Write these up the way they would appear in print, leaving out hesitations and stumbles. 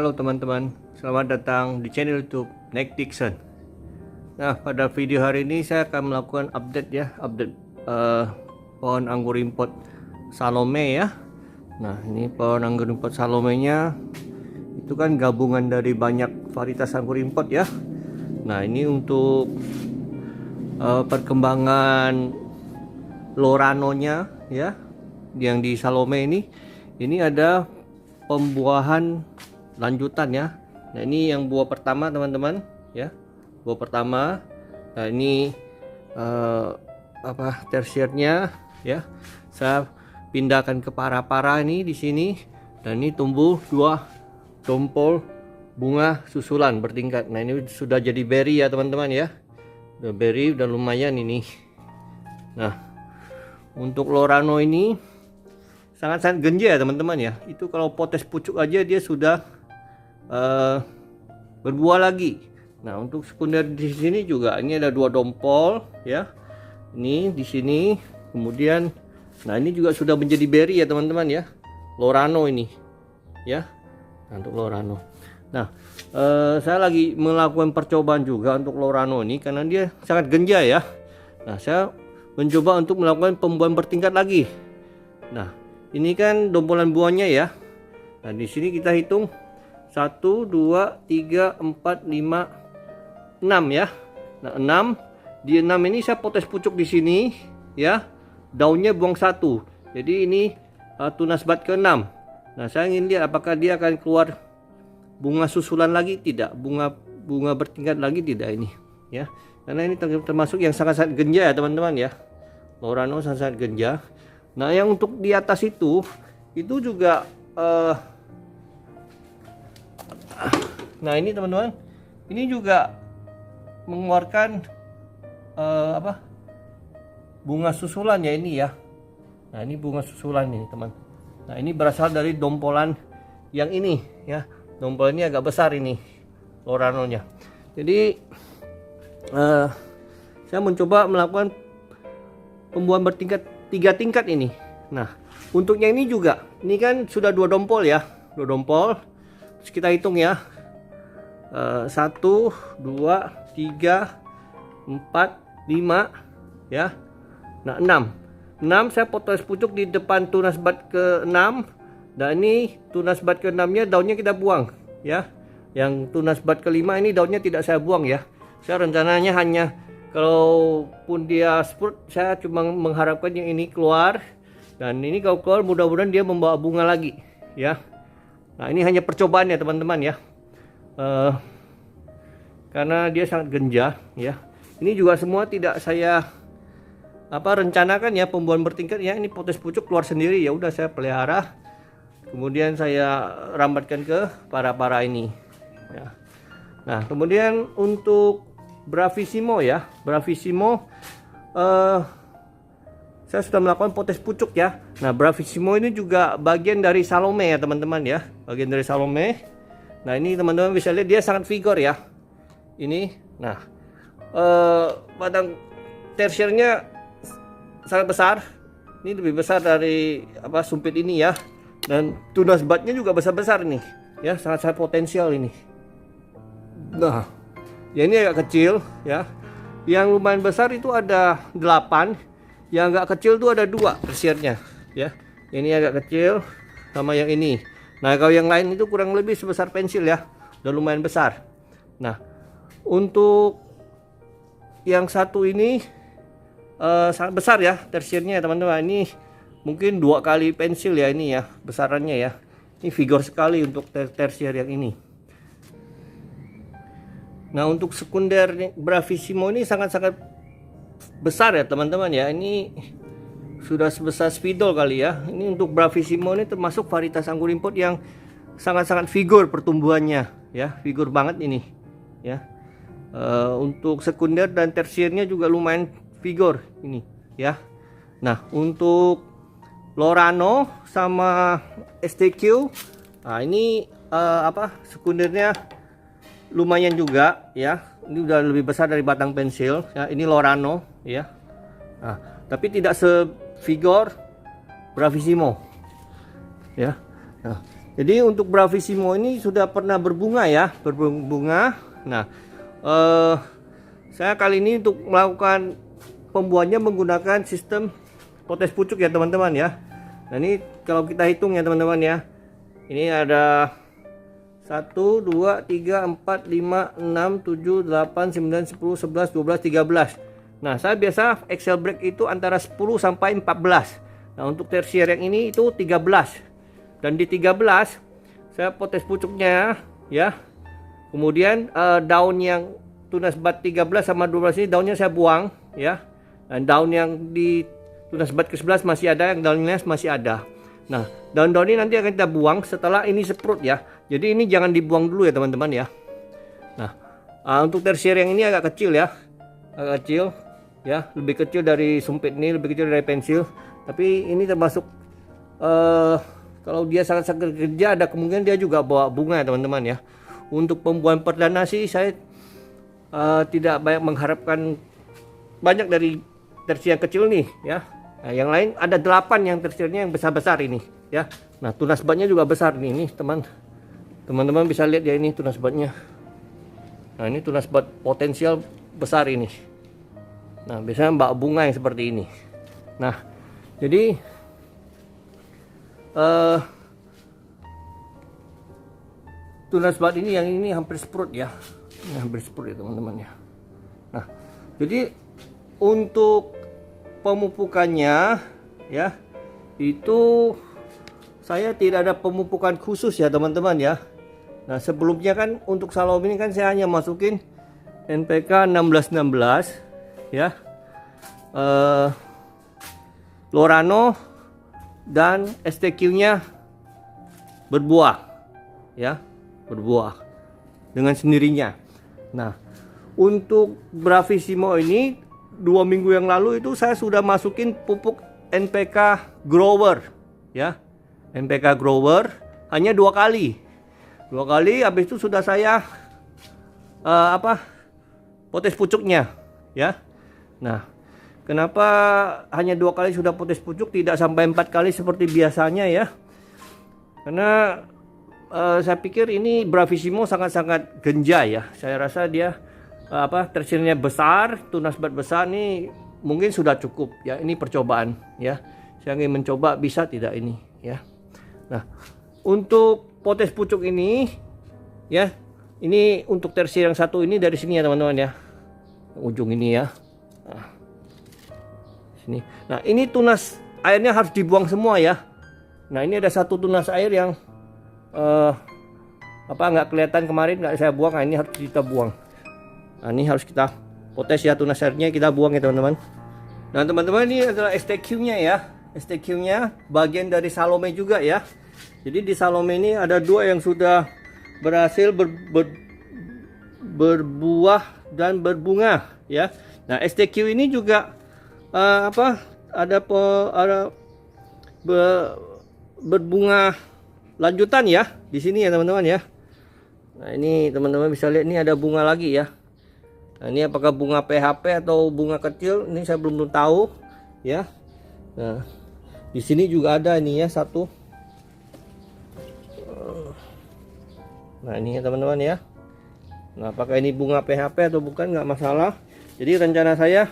Halo teman-teman, selamat datang di channel YouTube Nick Dixon. Nah, pada video hari ini saya akan melakukan update pohon anggur import Salome ya. Nah, ini pohon anggur import Salomenya itu kan gabungan dari banyak varietas anggur import ya. Nah, ini untuk perkembangan Loranonya ya, yang di Salome ini ada pembuahan lanjutan ya. Nah, ini yang buah pertama teman-teman ya, buah pertama. Nah, ini tersiernya ya, saya pindahkan ke para-para ini di sini, dan ini tumbuh dua tompol bunga susulan bertingkat. Nah, ini sudah jadi berry ya teman-teman ya, udah berry, udah lumayan ini. Nah, untuk Lorano ini sangat-sangat genja ya teman-teman ya. Itu kalau potes pucuk aja dia sudah berbuah lagi. Nah, untuk sekunder di sini juga ini ada dua dompol ya. Ini di sini, kemudian nah ini juga sudah menjadi berry ya teman-teman ya. Lorano ini ya. Nah, untuk Lorano. Nah, saya lagi melakukan percobaan juga untuk Lorano ini karena dia sangat genja ya. Nah, saya mencoba untuk melakukan pembuahan bertingkat lagi. Nah, ini kan dompolan buahnya ya. Nah, di sini kita hitung 1, 2, 3, 4, 5, 6 ya. Nah, 6. Di 6 ini saya potes pucuk di sini ya. Daunnya buang 1. Jadi ini tunas bat ke-6. Nah, saya ingin lihat apakah dia akan keluar bunga susulan lagi, tidak. Bunga bertingkat lagi tidak ini ya. Karena ini termasuk yang sangat-sangat genja ya teman-teman ya. Lorano sangat-sangat genja. Nah, yang untuk di atas itu juga nah ini teman-teman, ini juga mengeluarkan bunga susulan ya ini ya. Nah, ini bunga susulan ini teman. Nah, ini berasal dari dompolan yang ini ya. Dompolan ini agak besar ini Loranonya. Jadi saya mencoba melakukan pembuahan bertingkat 3 tingkat ini. Nah, untuk yang ini juga, ini kan sudah 2 dompol ya, 2 dompol. Terus kita hitung ya, 1, 2, 3, 4, 5 ya. Nah, 6 saya potes pucuk di depan tunas bat ke-6. Dan ini tunas bat ke-6 nya daunnya kita buang ya. Yang tunas bat ke-5 ini daunnya tidak saya buang ya. Saya rencananya hanya, kalaupun dia sprout, saya cuma mengharapkan yang ini keluar. Dan ini kalau keluar mudah-mudahan dia membawa bunga lagi ya. Nah, ini hanya percobaan ya teman-teman ya. Karena dia sangat genja ya. Ini juga semua tidak saya rencanakan ya, pembuahan bertingkat ya. Ini potes pucuk keluar sendiri, ya udah saya pelihara. Kemudian saya rambatkan ke para-para ini ya. Nah, kemudian untuk Bravissimo ya, Bravissimo saya sudah melakukan potes pucuk ya. Nah, Bravissimo ini juga bagian dari Salome ya teman-teman ya, bagian dari Salome. Nah, ini teman-teman bisa lihat dia sangat vigor ya ini. Nah, batang tersiernya sangat besar. Ini lebih besar dari sumpit ini ya. Dan tunas batnya juga besar-besar nih ya, sangat-sangat potensial ini. Nah, ya ini agak kecil ya. Yang lumayan besar itu ada 8. Yang agak kecil itu ada 2 tersiernya ya. Ini agak kecil sama yang ini. Nah, kalau yang lain itu kurang lebih sebesar pensil ya, udah lumayan besar. Nah, untuk yang satu ini sangat besar ya tersiernya ya teman-teman. Ini mungkin 2 kali pensil ya ini ya besarannya ya. Ini vigor sekali untuk tersier yang ini. Nah, untuk sekunder Bravissimo ini sangat-sangat besar ya teman-teman ya. Ini sudah sebesar spidol kali ya. Ini untuk Bravissimo ini termasuk varietas anggur import yang sangat-sangat vigor pertumbuhannya ya, vigor banget ini ya. Untuk sekunder dan tersiernya juga lumayan vigor ini ya. Nah, untuk Lorano sama STQ, nah ini sekundernya lumayan juga ya. Ini udah lebih besar dari batang pensil ya. Ini Lorano ya. Nah, tapi tidak sevigor Bravissimo ya. Nah, Jadi untuk Bravissimo ini sudah pernah berbunga ya, berbunga. Nah, saya kali ini untuk melakukan pembuahannya menggunakan sistem potes pucuk ya teman-teman ya. Nah ini kalau kita hitung ya teman-teman ya, ini ada 1, 2, 3, 4, 5, 6, 7, 8, 9, 10, 11, 12, 13. Nah saya biasa Excel break itu antara 10 sampai 14. Nah untuk tersier yang ini itu 13. Dan di 13 saya potes pucuknya ya. Kemudian daun yang tunas bat 13 sama 12 ini daunnya saya buang ya. Dan daun yang di tunas bat ke-11 masih ada, yang daunnya masih ada. Nah, daun-daun ini nanti akan kita buang setelah ini seprut ya. Jadi ini jangan dibuang dulu ya teman-teman ya. Nah, untuk tersier yang ini agak kecil ya. Agak kecil ya, lebih kecil dari sumpit ini, lebih kecil dari pensil. Tapi ini termasuk kalau dia sangat-sangat kerja ada kemungkinan dia juga bawa bunga ya teman-teman ya. Untuk pembuahan perdana sih saya tidak banyak mengharapkan banyak dari tersier yang kecil nih ya. Nah, yang lain ada 8 yang tersiernya yang besar-besar ini ya. Nah, tunas batnya juga besar nih. Ini teman-teman bisa lihat ya, ini tunas batnya. Nah, ini tunas bat potensial besar ini. Nah, biasanya mbak bunga yang seperti ini. Nah, jadi tunas bat ini yang ini hampir sprut ya. Ini hampir sprut ya teman-teman ya. Nah, jadi untuk pemupukannya ya, itu saya tidak ada pemupukan khusus ya teman-teman ya. Nah sebelumnya kan untuk Salome ini kan saya hanya masukin NPK 1616 ya, Lorano dan STQ nya berbuah ya, berbuah dengan sendirinya. Nah untuk Bravissimo ini 2 minggu yang lalu itu saya sudah masukin pupuk NPK grower ya. NPK grower hanya 2 kali. 2 kali habis itu sudah saya potes pucuknya ya. Nah, kenapa hanya 2 kali sudah potes pucuk tidak sampai 4 kali seperti biasanya ya? Karena saya pikir ini Bravissimo sangat-sangat genja ya. Saya rasa dia tersiernya besar, tunas bat besar nih mungkin sudah cukup ya. Ini percobaan ya. Saya ingin mencoba bisa tidak ini ya. Nah, untuk potes pucuk ini ya, ini untuk tersier yang satu ini dari sini ya teman-teman ya. Ujung ini ya. Nah, sini. Nah, ini tunas airnya harus dibuang semua ya. Nah, ini ada satu tunas air yang nggak kelihatan kemarin nggak saya buang. Nah, ini harus kita buang. Nah, ini harus kita potes ya, tunas airnya kita buang ya teman-teman. Nah teman-teman, ini adalah STQ nya ya. STQ nya bagian dari Salome juga ya. Jadi di Salome ini ada 2 yang sudah berhasil berbuah dan berbunga ya. Nah STQ ini juga berbunga lanjutan ya di sini ya teman-teman ya. Nah ini teman-teman bisa lihat, ini ada bunga lagi ya. Nah, ini apakah bunga PHP atau bunga kecil? Ini saya belum tahu, ya. Nah, di sini juga ada ini ya satu. Nah, ini ya teman-teman ya. Nah, apakah ini bunga PHP atau bukan nggak masalah. Jadi rencana saya,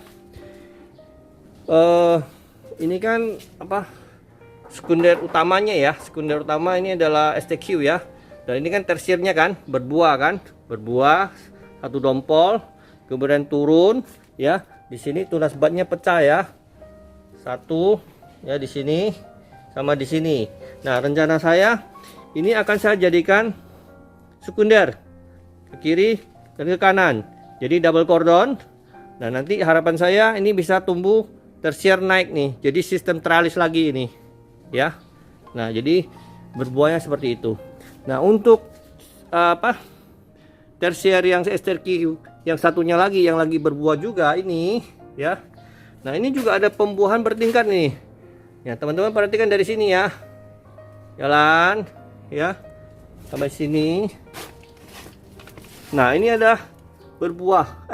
ini kan sekunder utamanya ya. Sekunder utama ini adalah STQ ya. Dan ini kan tersiernya kan berbuah satu dompol. Kemudian turun ya, di sini tunas batnya pecah ya, satu ya di sini sama di sini. Nah rencana saya ini akan saya jadikan sekunder ke kiri dan ke kanan, jadi double cordon. Nah nanti harapan saya ini bisa tumbuh tersier naik nih, jadi sistem teralis lagi ini ya. Nah jadi berbuahnya seperti itu. Nah untuk tersier yang STQ yang satunya lagi yang lagi berbuah juga ini ya. Nah ini juga ada pembuahan bertingkat nih ya teman-teman, perhatikan dari sini ya, jalan ya sampai sini. Nah ini ada berbuah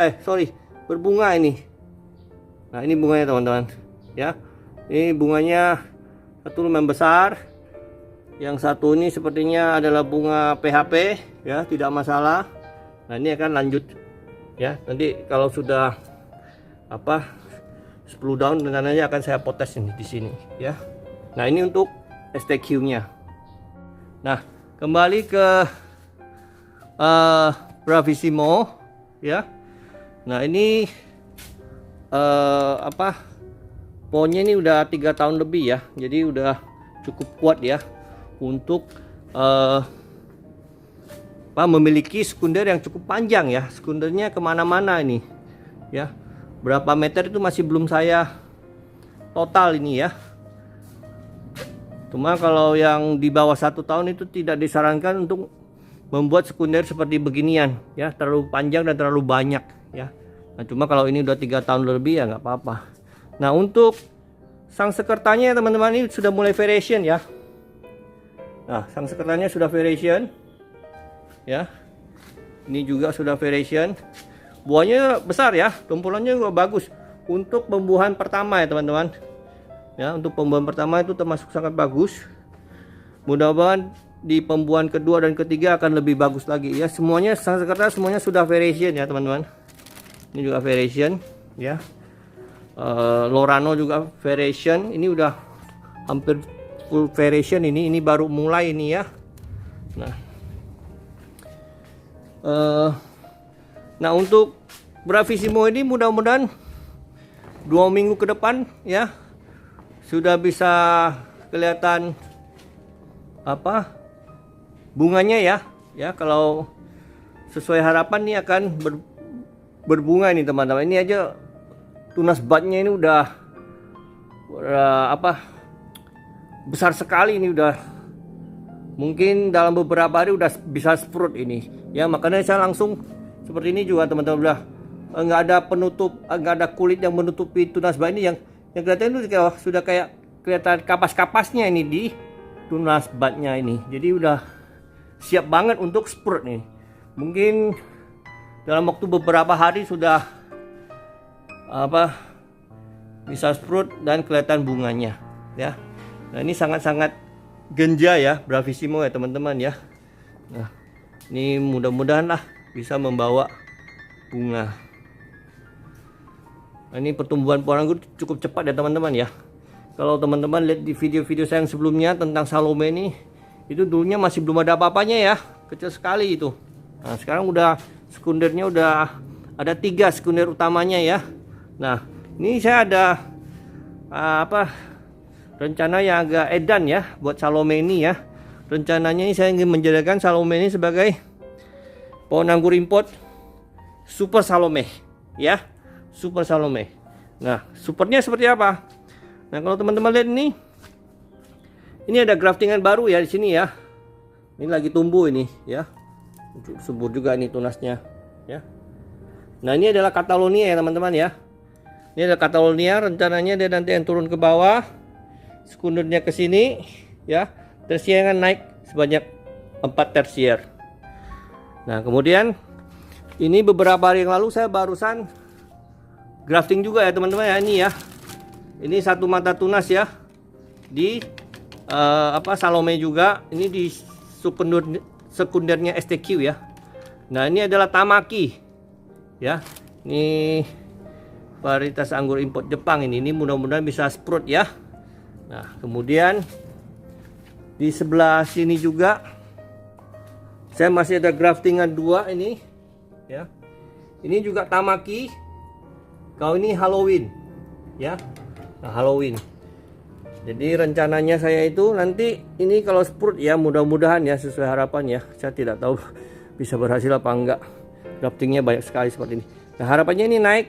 berbunga ini. Nah ini bunganya teman-teman ya, ini bunganya satu lumayan besar Yang satu ini sepertinya adalah bunga PHP ya, tidak masalah. Nah ini akan lanjut ya, nanti kalau sudah 10 daun rencananya akan saya potes ini di sini ya. Nah ini untuk STQ nya. Nah kembali ke Bravissimo ya. Nah ini pohonnya ini udah 3 tahun lebih ya, jadi udah cukup kuat ya untuk memiliki sekunder yang cukup panjang ya. Sekundernya kemana-mana ini ya, berapa meter itu masih belum saya total ini ya. Cuma kalau yang di bawah 1 tahun itu tidak disarankan untuk membuat sekunder seperti beginian ya, terlalu panjang dan terlalu banyak ya. Nah cuma kalau ini udah 3 tahun lebih ya nggak apa-apa. Nah untuk sang sekertanya teman-teman ini sudah mulai variation ya. Nah sang sekertanya sudah variation ya, ini juga sudah variation. Buahnya besar ya, tumpulannya juga bagus untuk pembuahan pertama ya teman-teman ya. Untuk pembuahan pertama itu termasuk sangat bagus. Mudah-mudahan di pembuahan kedua dan ketiga akan lebih bagus lagi ya. Semuanya sang sekerta semuanya sudah variation ya teman-teman. Ini juga variation ya. Lorano juga variation. Ini udah hampir full variation ini. Ini baru mulai ini ya. Nah untuk Bravissimo ini mudah-mudahan 2 minggu ke depan ya sudah bisa kelihatan bunganya ya. Ya kalau sesuai harapan ini akan berbunga ini teman-teman. Ini aja tunas budnya ini udah besar sekali ini, udah mungkin dalam beberapa hari udah bisa sprout ini ya. Makanya saya langsung seperti ini juga teman-teman, udah nggak ada penutup, nggak ada kulit yang menutupi tunas bud ini. Yang kelihatan itu sudah kayak kelihatan kapas-kapasnya ini di tunas budnya ini. Jadi udah siap banget untuk sprout nih. Mungkin dalam waktu beberapa hari sudah bisa sprout dan kelihatan bunganya ya. Nah ini sangat-sangat genja ya Bravissimo ya teman-teman ya. Nah ini mudah-mudahan lah bisa membawa bunga. Nah, ini pertumbuhan pohon anggur cukup cepat ya teman-teman ya. Kalau teman-teman lihat di video-video saya yang sebelumnya tentang Salome ini, itu dulunya masih belum ada apa-apanya ya, kecil sekali itu. Nah sekarang udah sekundernya udah ada 3 sekunder utamanya ya. Nah ini saya ada rencana yang agak edan ya buat Salome ini ya. Rencananya ini saya ingin menjadikan Salome ini sebagai pohon anggur import Super Salome ya, Super Salome. Nah supernya seperti apa? Nah kalau teman-teman lihat ini ada graftingan baru ya di sini ya. Ini lagi tumbuh ini ya, subur juga ini tunasnya ya. Nah ini adalah Catalonia ya teman-teman ya. Ini adalah Catalonia, rencananya dia nanti yang turun ke bawah, sekundernya ke sini ya. Tersier kan naik sebanyak 4 tersier. Nah kemudian ini beberapa hari yang lalu saya barusan grafting juga ya teman-teman ya. Ini ya, ini satu mata tunas ya di Salome juga. Ini di sekundernya STQ ya. Nah ini adalah Tamaki ya. Ini varietas anggur import Jepang ini mudah-mudahan bisa sprout ya. Nah kemudian di sebelah sini juga saya masih ada graftingan 2 ini ya. Ini juga Tamaki. Kalau ini Halloween ya. Nah, Halloween. Jadi rencananya saya itu nanti ini kalau sprout ya, mudah-mudahan ya sesuai harapan ya. Saya tidak tahu bisa berhasil apa enggak. Graftingnya banyak sekali seperti ini. Nah harapannya ini naik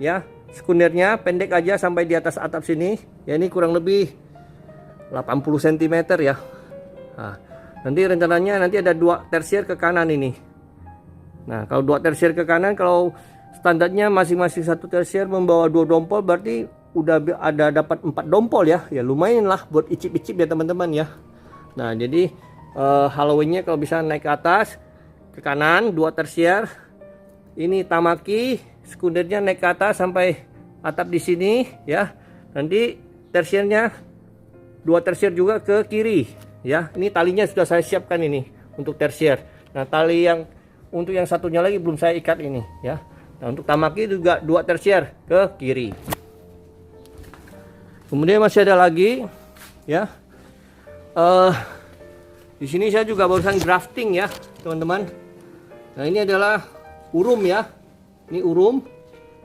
ya. Sekundernya pendek aja sampai di atas atap sini. Ya ini kurang lebih 80 cm ya. Nah, nanti rencananya nanti ada 2 tersier ke kanan ini. Nah kalau 2 tersier ke kanan, kalau standarnya masing-masing 1 tersier membawa 2 dompol, berarti udah ada dapat 4 dompol ya. Ya lumayan lah buat icip-icip ya teman-teman ya. Nah jadi Halloweennya kalau bisa naik ke atas ke kanan 2 tersier. Ini Tamaki, sekundernya naik ke atas sampai atap di sini ya. Nanti tersiernya 2 tersier juga ke kiri ya. Ini talinya sudah saya siapkan ini untuk tersier. Nah, tali yang untuk yang satunya lagi belum saya ikat ini, ya. Nah, untuk Tamaki juga 2 tersier ke kiri. Kemudian masih ada lagi, ya. Di sini saya juga barusan grafting ya, teman-teman. Nah, ini adalah urum ya. Ini urum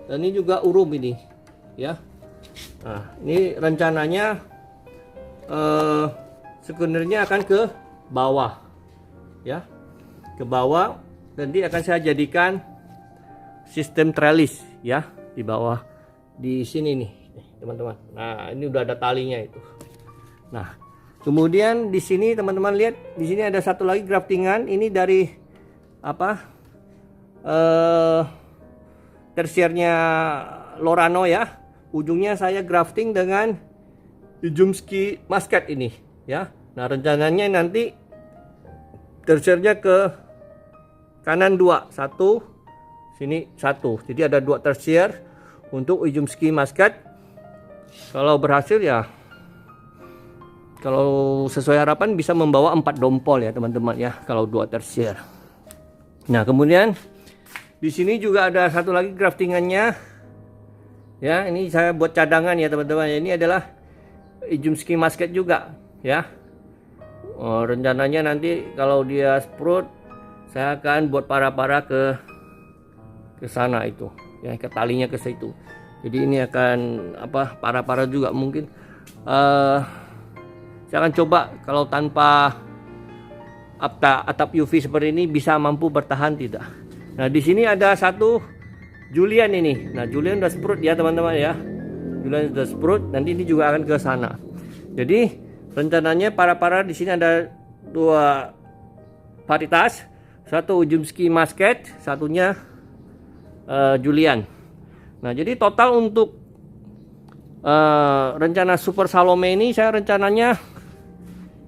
dan ini juga urum ini, ya. Nah, ini rencananya sekundernya akan ke bawah, ya, ke bawah. Nanti akan saya jadikan sistem trellis ya di bawah di sini nih, teman-teman. Nah, ini udah ada talinya itu. Nah, kemudian di sini teman-teman lihat, di sini ada satu lagi graftingan. Ini dari apa? Tersiernya Lorano ya. Ujungnya saya grafting dengan Ijumski Muscat ini ya. Nah, rencananya nanti tersiernya ke kanan 2, 1 sini 1. Jadi ada 2 tersier untuk Ijumski Muscat. Kalau berhasil ya, kalau sesuai harapan bisa membawa 4 dompol ya teman-teman ya, kalau 2 tersier. Nah, kemudian di sini juga ada satu lagi graftingannya. Ya, ini saya buat cadangan ya teman-teman. Ini adalah Ijumski Muscat juga ya. Rencananya nanti kalau dia sprout, saya akan buat para-para ke sana itu ya, ke talinya ke situ. Jadi ini akan apa, para-para juga mungkin saya akan coba kalau tanpa atap UV seperti ini bisa mampu bertahan tidak. Nah, di sini ada satu Julian ini. Nah, Julian udah sprout ya teman-teman ya. Julian udah sprout, nanti ini juga akan ke sana. Jadi rencananya para-para di sini ada 2 varietas, satu Ijumski Muscat, satunya Julian. Nah, jadi total untuk rencana Super Salome ini saya rencananya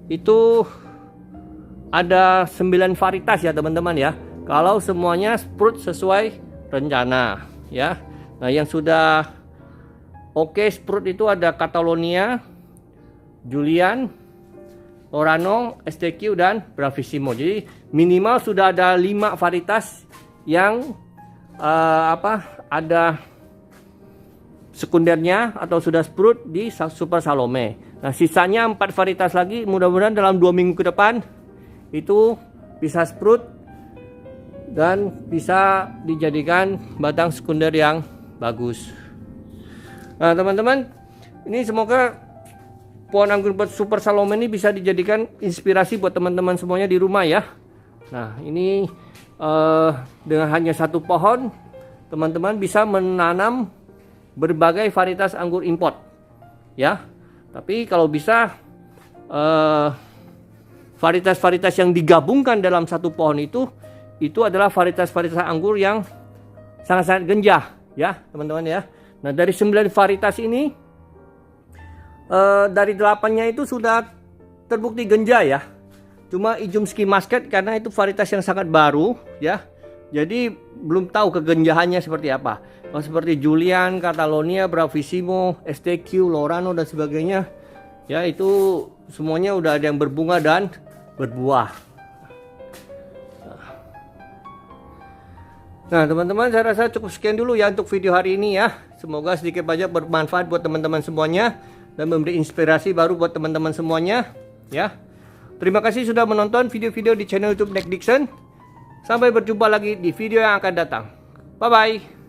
itu ada 9 varietas ya teman-teman ya. Kalau semuanya sprout sesuai rencana ya. Nah, yang sudah oke sprout itu ada Catalonia, Julian, Lorano, STQ dan Bravissimo. Jadi minimal sudah ada 5 varietas yang ada sekundernya atau sudah sprout di Super Salome. Nah, sisanya 4 varietas lagi, mudah-mudahan dalam 2 minggu ke depan itu bisa sprout dan bisa dijadikan batang sekunder yang bagus. Nah, teman-teman, ini semoga pohon anggur Super Salome ini bisa dijadikan inspirasi buat teman-teman semuanya di rumah ya. Nah, ini dengan hanya 1 pohon, teman-teman bisa menanam berbagai varietas anggur import ya. Tapi kalau bisa varietas-varietas yang digabungkan dalam 1 pohon itu adalah varietas-varietas anggur yang sangat-sangat genjah ya teman-teman ya. Nah, dari 9 varietas ini dari 8-nya itu sudah terbukti genjah ya. Cuma Ijumski Muscat karena itu varietas yang sangat baru ya. Jadi belum tahu kegenjahannya seperti apa. Kalau seperti Julian, Catalonia, Bravissimo, STQ, Lorano dan sebagainya ya, itu semuanya udah ada yang berbunga dan berbuah. Nah, teman-teman, saya rasa cukup sekian dulu ya untuk video hari ini ya. Semoga sedikit banyak bermanfaat buat teman-teman semuanya dan memberi inspirasi baru buat teman-teman semuanya ya. Terima kasih sudah menonton video-video di channel YouTube Nick Dixon. Sampai berjumpa lagi di video yang akan datang. Bye bye.